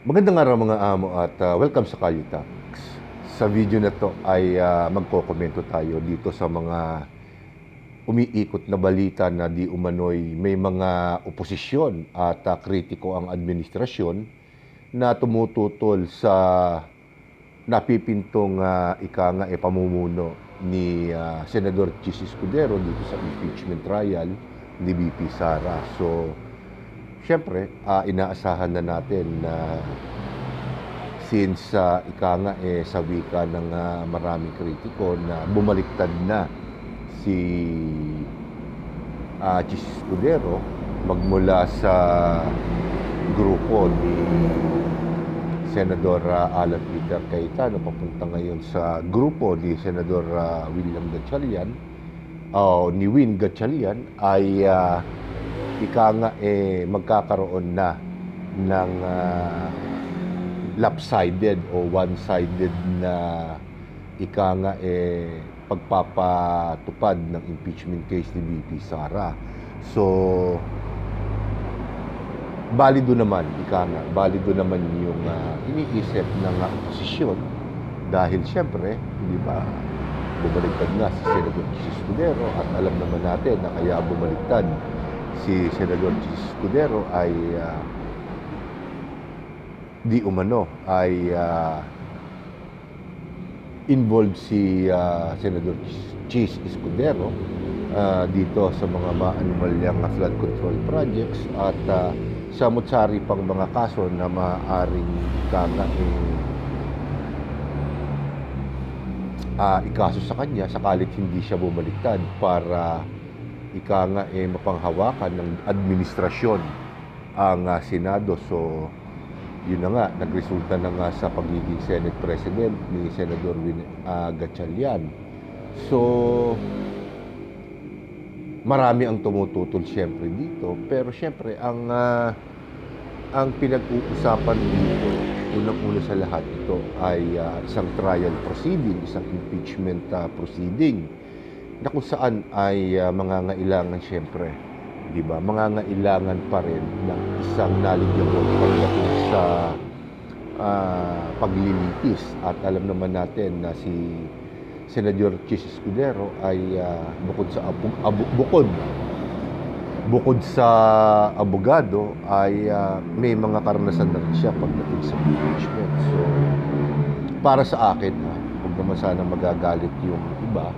Magandang araw mga amo at welcome sa Kalye Talks. Sa video na to ay magkokomento tayo dito sa mga umiikot na balita na di umano'y may mga oposisyon at kritiko ang administrasyon na tumututol sa napipintong pamumuno ni Senador Chis Escudero dito sa impeachment trial ni VP Sara. So, syempre, inaasahan na natin na since sa wika ng maraming kritiko na bumaliktad na si Chis Escudero magmula sa grupo ni Senador Alan Peter Cayetano papunta ngayon sa grupo ni Senador William Gatchalian ni Win Gatchalian ay magkakaroon na ng lopsided o one-sided na pagpapatupad ng impeachment case ni VP Sara. So, balido naman yung iniisip ng oposisyon dahil siyempre, di ba, bumaliktad nga si Senador Chis Escudero at alam naman natin na kaya bumaliktad si Senador Chis Escudero ay di umano ay involved si Senador Chis Escudero dito sa mga maanumalyang flood control projects at samut-sari pang mga kaso na maaaring ikaso sa kanya sakalit hindi siya bumaliktad para mapanghawakan ng administrasyon ang Senado. So, yun na nga, nagresulta na nga sa pagiging Senate President ni Senador Gatchalian. So, marami ang tumututol siyempre dito, pero siyempre ang pinag-uusapan dito, unang-una sa lahat ito ay isang trial proceeding, isang impeachment proceeding na kung saan ay mangangailangan siyempre, di ba? Mangangailangan pa rin ng isang knowledgeable pagdating sa paglilitis. At alam naman natin na si Senador Chis Escudero ay bukod sa abogado ay may mga karanasan na rin siya pagdating sa impeachment. So, para sa akin, huwag naman sana magagalit yung iba,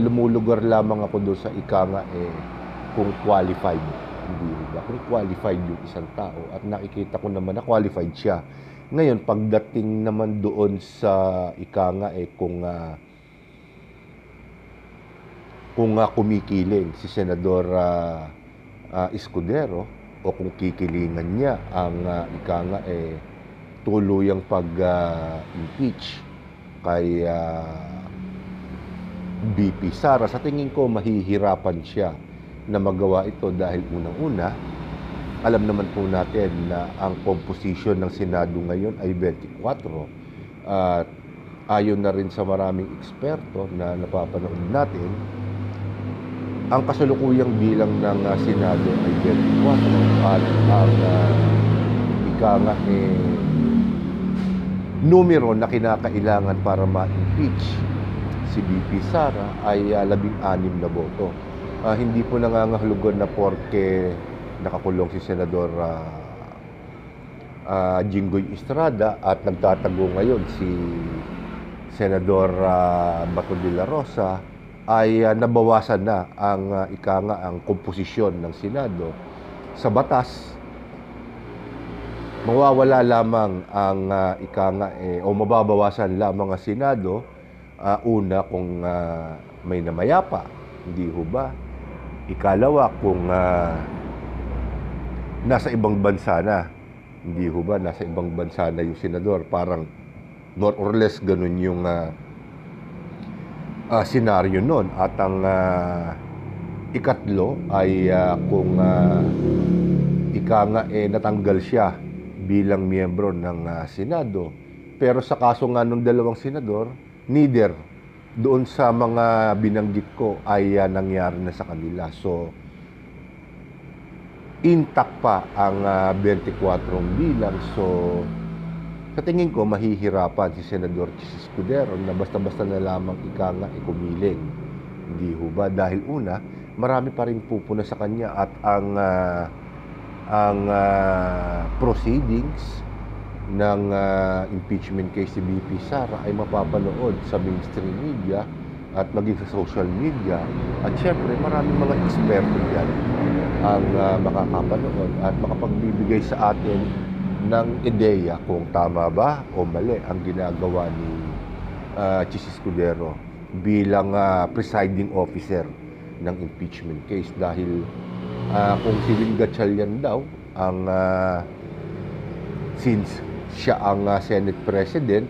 lumulugar lamang ako doon sa kung qualified, hindi ba? Kung qualified yung isang tao at nakikita ko naman na qualified siya. Ngayon, pagdating naman doon sa kung kumikiling si Senador Escudero o kung kikilingan niya ang tuluyang pag-impeach kay VP Sara, sa tingin ko mahihirapan siya na magawa ito dahil unang-una, alam naman po natin na ang composition ng Senado ngayon ay 24 at ayon na rin sa maraming eksperto na napapanood natin, ang kasalukuyang bilang ng Senado ay 24 at ang numero na kinakailangan para ma-impeach si VP Sara ay 16 na boto. Hindi po nangangahulugan na porke nakakulong si Senador Jinggoy Estrada at nagtatago ngayon si Senador Bato de la Rosa ay nabawasan na ang komposisyon ng Senado. Sa batas, mawawala lamang ang o mababawasan lamang ang Senado una kung may namayapa, hindi ho ba? Ikalawa kung nasa ibang bansa na, hindi ho ba? Nasa ibang bansa na yung senador, parang more or less ganun yung senaryo nun. At ang ikatlo ay kung natanggal siya bilang miyembro ng Senado. Pero sa kaso nga ng dalawang senador, neither doon sa mga binanggit ko ay nangyari na sa kanila. So, intact pa ang 24 bilang. So, sa tingin ko, mahihirapan si Senador Chis Escudero na basta-basta na lamang ikumiling. Hindi ho ba? Dahil una, marami pa rin pupuna sa kanya at ang proceedings ng impeachment case si BP Sara ay mapapanood sa mainstream media at maging sa social media. At syempre, maraming mga eksperto dyan ang makakapanood at makapagbibigay sa atin ng ideya kung tama ba o mali ang ginagawa ni Chis Escudero bilang presiding officer ng impeachment case. Dahil kung si Win Gatchalian daw ang since siya ang Senate President,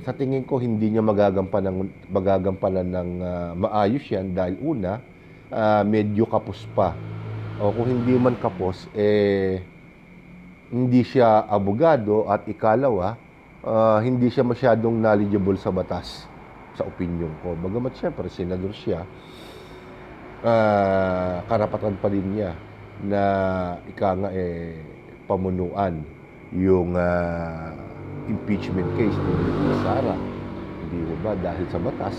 sa tingin ko hindi niya magagampanan ng maayos yan dahil una, medyo kapos pa. O kung hindi man kapos, hindi siya abogado at ikalawa, hindi siya masyadong knowledgeable sa batas, sa opinion ko. Bagamat siyempre, senador siya, karapatan pa din niya na pamunuan yung impeachment case ni BP Sara. Hindi mo ba? Dahil sa batas,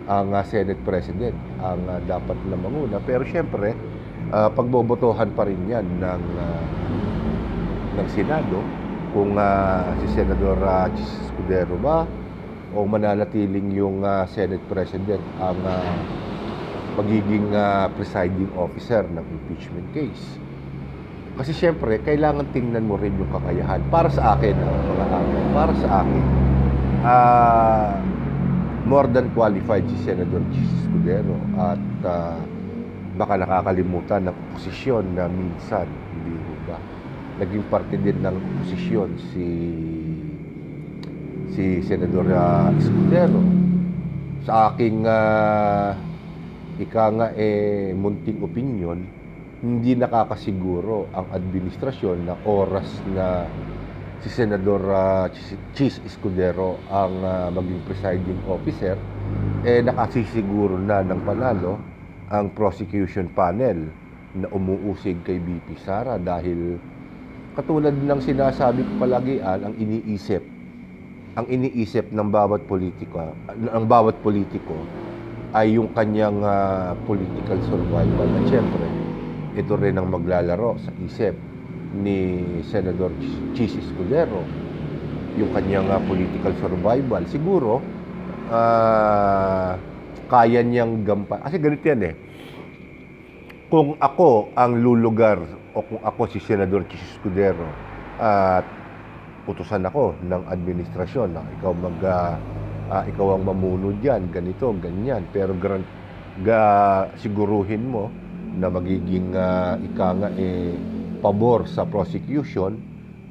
ang Senate President ang dapat na manguna. Pero siyempre, pagbobotohan pa rin yan ng Senado kung si Senador Chis Escudero ba o mananatiling yung Senate President ang magiging presiding officer ng impeachment case. Kasi siyempre, kailangan tingnan mo rin yung kakayahan. Para sa akin, mga amo, para sa akin, more than qualified si Senador Chis Escudero at baka nakakalimutan ng oposisyon na minsan, hindi ba, naging parte din ng oposisyon si Senador Escudero. Sa aking munting opinion, hindi nakakasiguro ang administrasyon na oras na si Senador Chis Escudero ang maging presiding officer, nakasisiguro na ng panalo ang prosecution panel na umuusig kay BP Sara dahil katulad ng sinasabi ko palagian, ang iniisip ng bawat politiko ay yung kanyang political survival. At syempre, ito rin ang maglalaro sa isip ni Senador Chis Escudero, yung kanyang political survival. Siguro, kaya niyang gampan. Kasi ganito yan kung ako ang lulugar o kung ako si Senador Chis Escudero at utusan ako ng administrasyon na ikaw ang mamuno diyan, ganito, ganyan, pero siguruhin mo na magiging pabor sa prosecution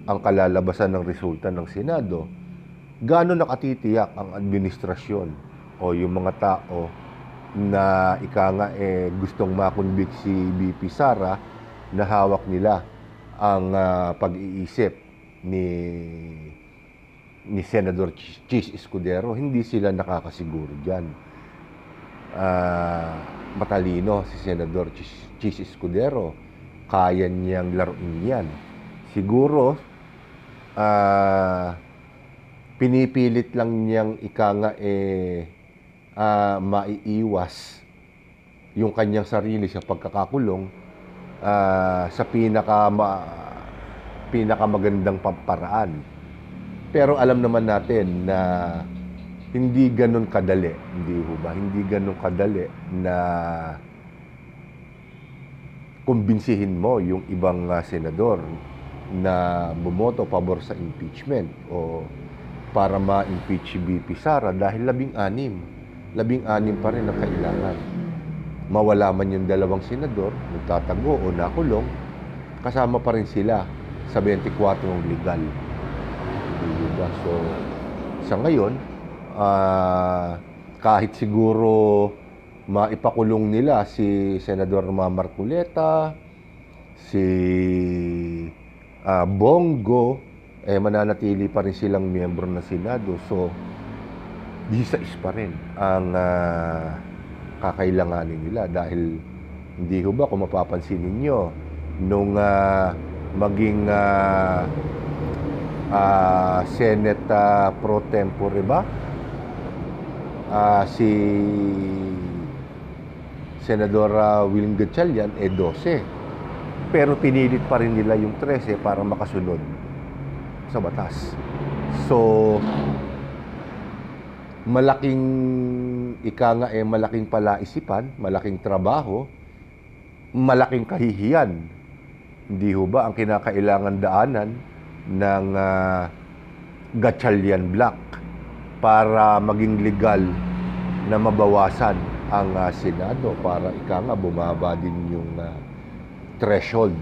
ang kalalabasan ng resulta ng Senado. Gaano nakatitiyak ang administrasyon o yung mga tao na gustong makonvict si BP Sara na hawak nila ang pag-iisip ni Senador Chis Escudero? Hindi sila nakakasiguro diyan. Matalino si Senador Chis Escudero, kaya niyang laruin yan. Siguro, pinipilit lang niyang maiiwas yung kanyang sarili sa pagkakakulong sa pinakamagandang pamparaan. Pero alam naman natin na hindi ganun kadali, hindi ba? Hindi ganun kadali na kumbinsihin mo yung ibang senador na bumoto pabor sa impeachment o para ma-impeach si BP Sara dahil 16 pa rin ang kailangan. Mawala man yung dalawang senador, nagtatago o nakulong, kasama pa rin sila sa 24 legal. Diba? So, sa ngayon, kahit siguro maipakulong nila si Senador Marcoleta, si Bongo, mananatili pa rin silang miyembro ng Senado. So, 16 pa rin ang kakailanganin nila dahil hindi ho ba kung mapapansin ninyo, nung maging Senate pro tempore ba? Si Senador William Gatchalian 12. Pero pinilit pa rin nila yung 13 para makasunod sa batas. So, malaking malaking palaisipan, malaking trabaho, malaking kahihiyan. Hindi ho ba ang kinakailangan daanan ng Gatchalian Black para maging legal na mabawasan ang Senado para bumaba din yung threshold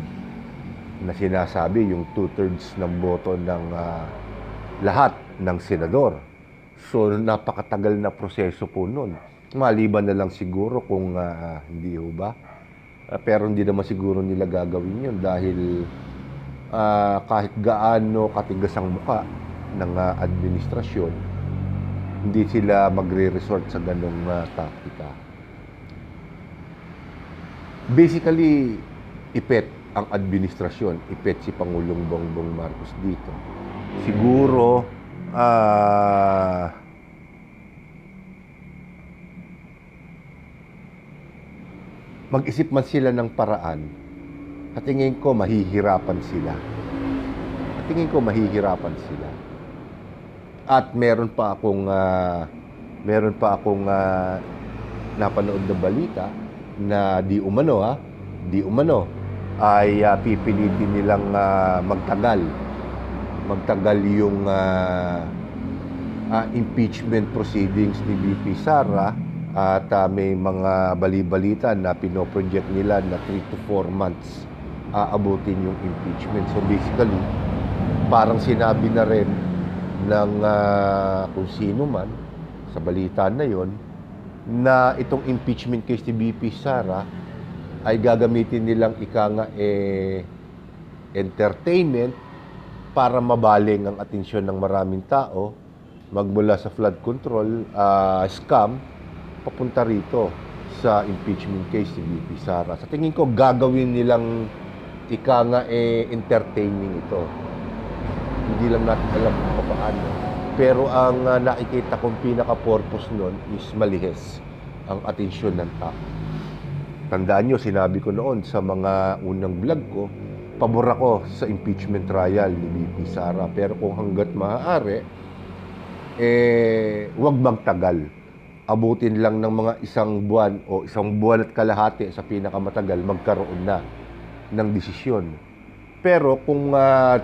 na sinasabi, yung 2/3 ng boto ng lahat ng senador. So, napakatagal na proseso po nun. Maliban na lang siguro kung hindi ho ba. Pero hindi naman siguro nila gagawin yun dahil kahit gaano katigas ang muka ng administrasyon, hindi sila magre-resort sa ganong taktika. Basically, ipet ang administrasyon, ipet si Pangulong Bongbong Marcos dito. Siguro, mag-isip man sila ng paraan, at tingin ko mahihirapan sila. At meron pa akong napanood na balita na di umano ay pipilitin nilang magtagal yung impeachment proceedings ni VP Sara at may mga bali-balita na pinoproject nila na 3 to 4 months aabutin yung impeachment. So basically, parang sinabi na rin ng kung sino man sa balita na yon na itong impeachment case ni VP Sara ay gagamitin nilang entertainment para mabaling ang atensyon ng maraming tao magmula sa flood control scam papunta rito sa impeachment case ni VP Sara. Sa tingin ko, gagawin nilang entertaining ito. Hindi lang natin alam kung paano. Pero ang nakikita kong pinaka-purpose nun is malihes ang atensyon ng tao. Tandaan nyo, sinabi ko noon sa mga unang vlog ko, pabor ako sa impeachment trial ni VP Sara. Pero kung hanggat maaari, huwag magtagal. Abutin lang ng mga 1 buwan o 1 buwan at kalahati sa pinakamatagal, magkaroon na ng desisyon. Pero kung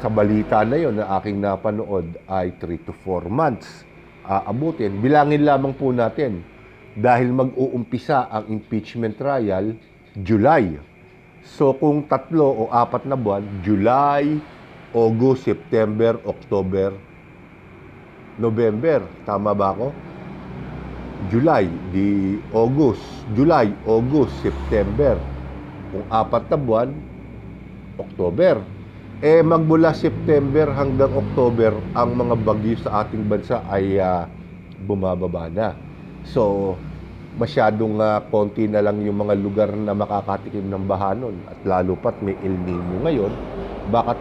sa balita na yon na aking napanood ay 3 to 4 months abutin, bilangin lamang po natin dahil mag-uumpisa ang impeachment trial July. So kung 3 o 4 na buwan, July, August, September, October, November, tama ba ako? July, July, August, September. Kung 4 na buwan, October. Magmula September hanggang October, ang mga bagyo sa ating bansa ay bumababa na. So, masyadong konti na lang yung mga lugar na makakatikim ng baha nun. At lalo pat may El Nino ngayon. Baka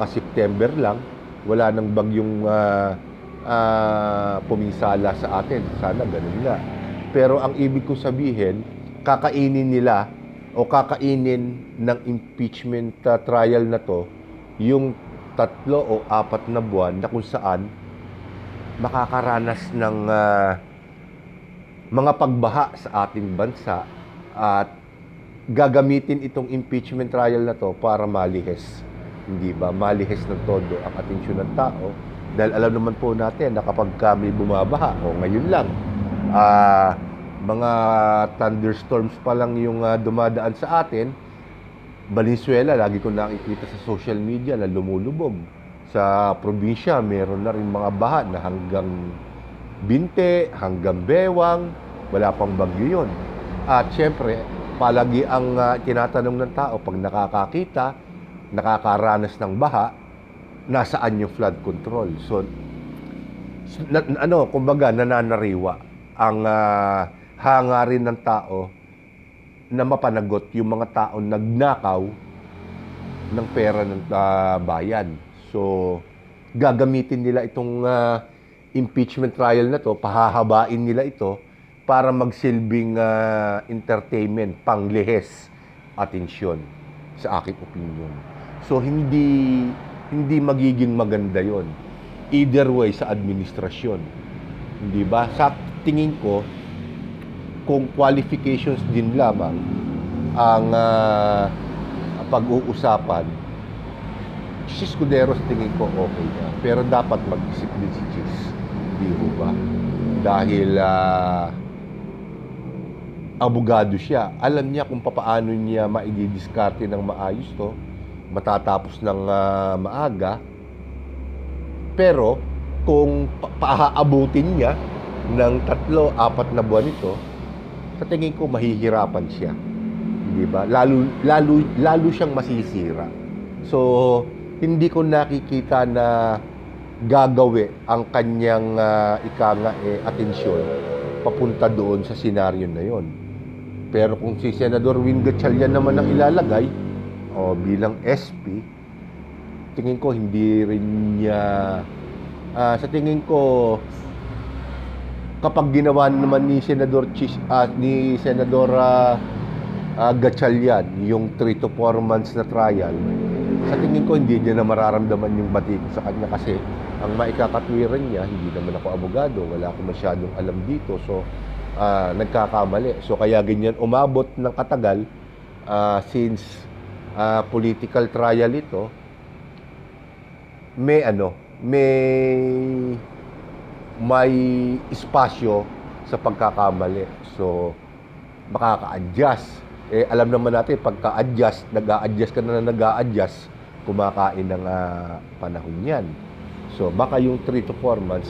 September lang, wala nang bagyong puminsala sa atin. Sana ganun nga. Pero ang ibig ko sabihin, kakainin ng impeachment trial na to yung 3 o 4 na buwan na kung saan makakaranas ng mga pagbaha sa ating bansa at gagamitin itong impeachment trial na to para malihes. Hindi ba? Malihes ng todo ang atensyon ng tao. Dahil alam naman po natin na kapag kami bumabaha, o ngayon lang, mga thunderstorms pa lang yung dumadaan sa atin, Valenzuela, lagi ko nakikita sa social media na lumulubog. Sa probinsya, meron na rin mga baha na hanggang Binte, hanggang Bewang, wala pang bagyo yun. At syempre, palagi ang tinatanong ng tao, pag nakakaranas ng baha, nasaan yung flood control? So, kumbaga, nananariwa ang hangarin ng tao na mapanagot yung mga tao nagnakaw ng pera ng bayan. So, gagamitin nila itong impeachment trial na to, pahahabain nila ito para magsilbing entertainment, panglihes, atensyon sa aking opinion. So, hindi magiging maganda yon either way sa administrasyon. Hindi ba? Sa tingin ko, kung qualifications din lamang ang pag-uusapan, si Escudero sa tingin ko okay na. Pero dapat mag-isip din si Chis. Hindi ho ba? Dahil abogado siya. Alam niya kung paano niya maididiskarte ng maayos to. Matatapos ng maaga. Pero kung paaabutin niya ng 3-4 na buwan ito, sa tingin ko mahihirapan siya. Di ba? Lalo siyang masisira. So, hindi ko nakikita na gagawi ang kanyang atensyon papunta doon sa senaryo na yon. Pero kung si Senador Win Gatchalian naman ang ilalagay bilang SP, tingin ko hindi rin niya sa tingin ko kapag ginawa naman ni Senador Gatchalian yung 3 to 4 months na trial, sa tingin ko hindi niya na mararamdaman yung batiko sa kanya kasi ang maikakatwiran niya, hindi naman ako abogado, wala akong masyadong alam dito, so nagkakamali. So kaya ganyan umabot ng katagal since political trial ito, may espasyo sa pagkakamali. So, makaka-adjust. Alam naman natin, pagka-adjust, nag-a-adjust ka na nag-a-adjust, kumakain ng panahon yan. So, baka yung 3 to 4 months,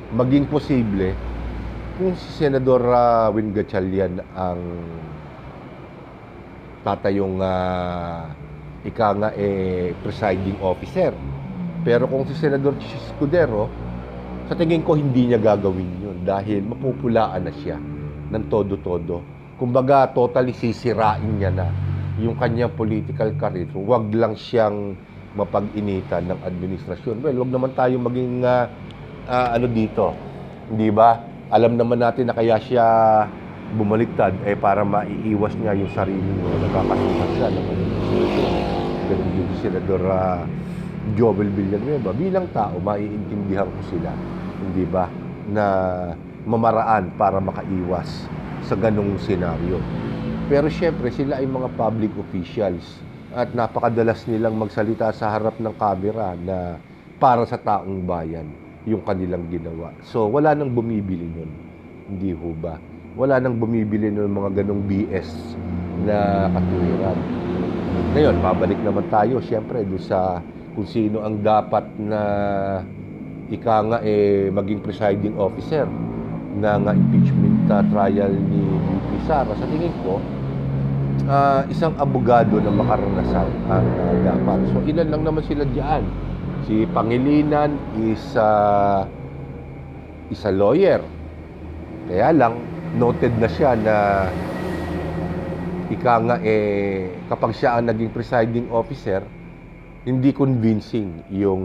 maging posible kung si Senador Win Gatchalian ang tatayong presiding officer. Pero kung si Senador Escudero, sa tingin ko hindi niya gagawin yun dahil mapupulaan na siya ng todo-todo. Kumbaga, totally sisirain niya na yung kanyang political career. Huwag lang siyang mapag-initan ng administrasyon. Well, huwag naman tayo maging dito. Hindi ba? Alam naman natin na kaya siya bumaliktad para maiiwas niya yung sarili niya. Nagkakasuhan siya ng administrasyon. Ganun yung Senador Joel Villanueva. Bilang tao, maiintindihan ko sila, hindi ba, na mamaraan para makaiwas sa ganung senaryo. Pero syempre, sila ay mga public officials at napakadalas nilang magsalita sa harap ng kamera na para sa taong bayan yung kanilang ginawa. So, wala nang bumibili nun. Hindi ho ba? Wala nang bumibili ng mga ganung BS na katuwiran. Ngayon, babalik naman tayo, syempre, doon sa kung sino ang dapat na maging presiding officer ng impeachment trial ni VP Sara. Sa tingin ko, isang abogado na makaranasan ang dapat. So, ilan lang naman sila diyan. Si Pangilinan is a lawyer. Kaya lang, noted na siya na kapag siya ang naging presiding officer, hindi convincing yung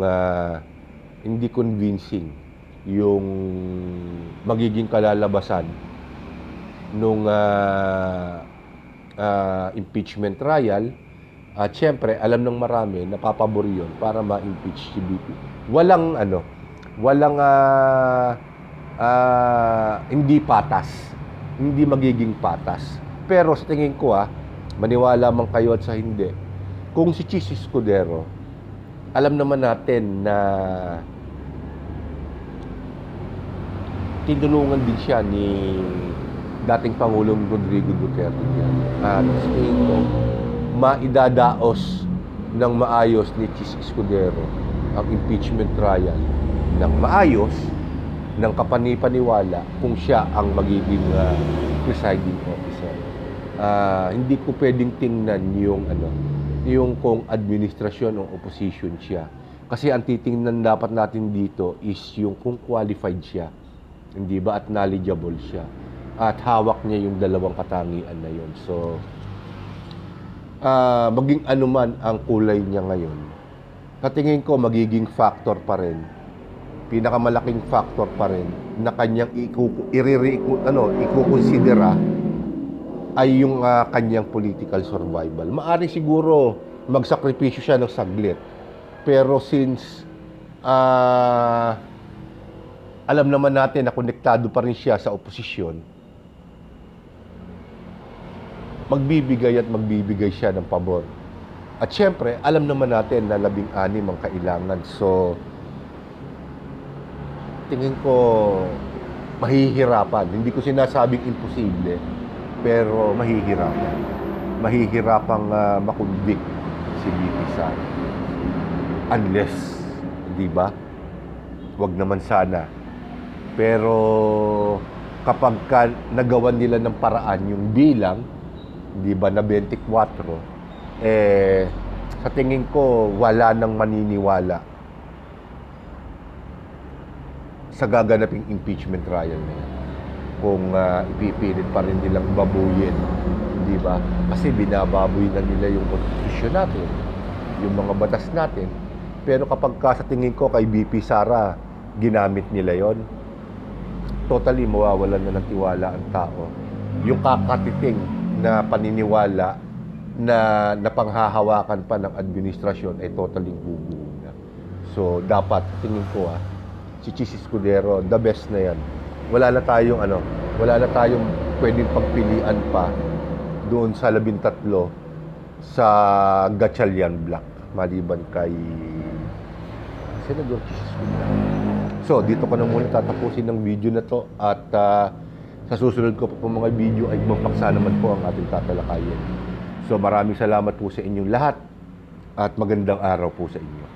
magiging kalalabasan nung impeachment trial. At syempre, alam ng marami, napapabor yun para ma-impeach si BP. Hindi patas. Hindi magiging patas. Pero sa tingin ko, maniwala man kayo at sa hindi, kung si Chis Escudero, alam naman natin na tinulungan din siya ni dating Pangulong Rodrigo Duterte yan. At sa tingin ko, maidadaos ng maayos ni Chis Escudero ang impeachment trial ng maayos, ng kapanipaniwala kung siya ang magiging presiding officer. Hindi ko pwedeng tingnan yung kung administrasyon o opposition siya. Kasi ang titingnan dapat natin dito is yung kung qualified siya. Hindi ba? At knowledgeable siya. At hawak niya yung dalawang katangian na yun. So, maging anuman ang kulay niya ngayon, sa tingin ko magiging factor pa rin, pinakamalaking factor pa rin na kanyang ikukonsidera ay yung kanyang political survival. Maari siguro magsakripisyo siya ng saglit, pero since alam naman natin na konektado pa rin siya sa oposisyon, magbibigay siya ng pabor. At syempre, alam naman natin na 16 ang kailangan. So, tingin ko, mahihirapan. Hindi ko sinasabing imposible, pero mahihirapan. Mahihirapang makonvict si BP Sara. Unless, di ba? Wag naman sana. Pero, kapag nagawan nila ng paraan yung bilang, di ba, na 24, sa tingin ko, wala nang maniniwala sa gaganaping impeachment trial na yan. Kung ipipilit pa rin nilang babuyin, di ba? Kasi binababoy na nila yung konstitusyon natin, yung mga batas natin. Pero kapag sa tingin ko kay BP Sara, ginamit nila yon, totally mawawalan na ng tiwala ang tao. Yung kakatiting na paniniwala na napanghahawakan pa ng administrasyon ay totally bubuo na. So, dapat, tingin ko si Chis Escudero, the best na yan. Wala na tayong pwedeng pagpilian pa doon sa 13 sa Gatchalian Block, maliban kay Senador Chis Escudero. So, dito ko na muna tatapusin ng video na to, at sa susunod ko po mga video ay magpaksa naman po ang ating tatalakayin. So, maraming salamat po sa inyong lahat at magandang araw po sa inyo.